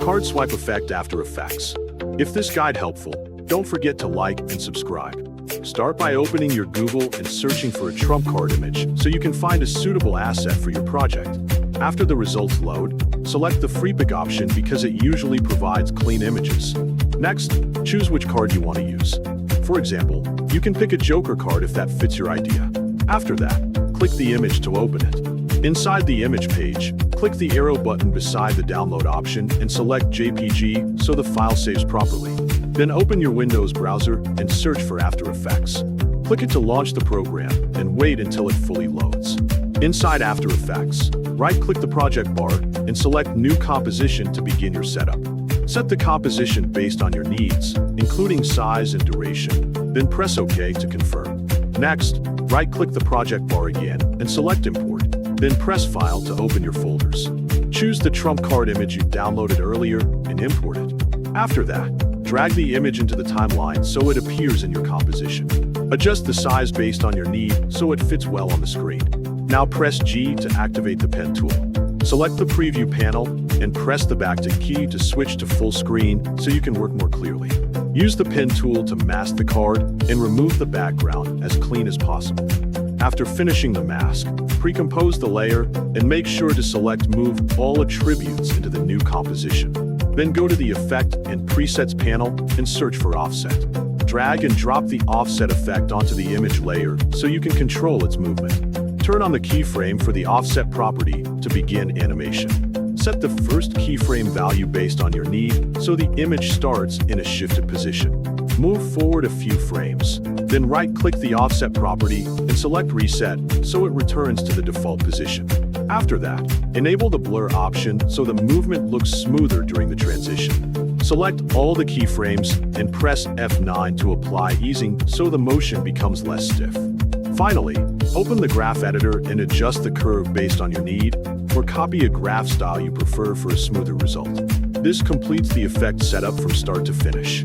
Card swipe effect After Effects. If this guide helpful, don't forget to like and subscribe. Start by opening your Google and searching for a trump card image so you can find a suitable asset for your project. After the results load, select the free pick option because it usually provides clean images. Next, choose which card you want to use. For example, you can pick a Joker card if that fits your idea. After that, click the image to open it. Inside the image page, click the arrow button beside the download option and select JPG so the file saves properly. Then open your Windows browser and search for After Effects. Click it to launch the program and wait until it fully loads. Inside After Effects, right-click the project bar and select New Composition to begin your setup. Set the composition based on your needs, including size and duration, then press OK to confirm. Next, right-click the project bar again and select Import, then press File to open your folders. Choose the trump card image you downloaded earlier and import it. After that, drag the image into the timeline so it appears in your composition. Adjust the size based on your need so it fits well on the screen. Now press G to activate the pen tool. Select the preview panel and press the backtick key to switch to full screen so you can work more clearly. Use the pen tool to mask the card and remove the background as clean as possible. After finishing the mask, pre-compose the layer and make sure to select Move All Attributes into the new composition. Then go to the Effect and Presets panel and search for Offset. Drag and drop the offset effect onto the image layer so you can control its movement. Turn on the keyframe for the offset property to begin animation. Set the first keyframe value based on your need so the image starts in a shifted position. Move forward a few frames, then right-click the offset property and select Reset so it returns to the default position. After that, enable the blur option so the movement looks smoother during the transition. Select all the keyframes and press F9 to apply easing so the motion becomes less stiff. Finally, open the graph editor and adjust the curve based on your need, or copy a graph style you prefer for a smoother result. This completes the effect setup from start to finish.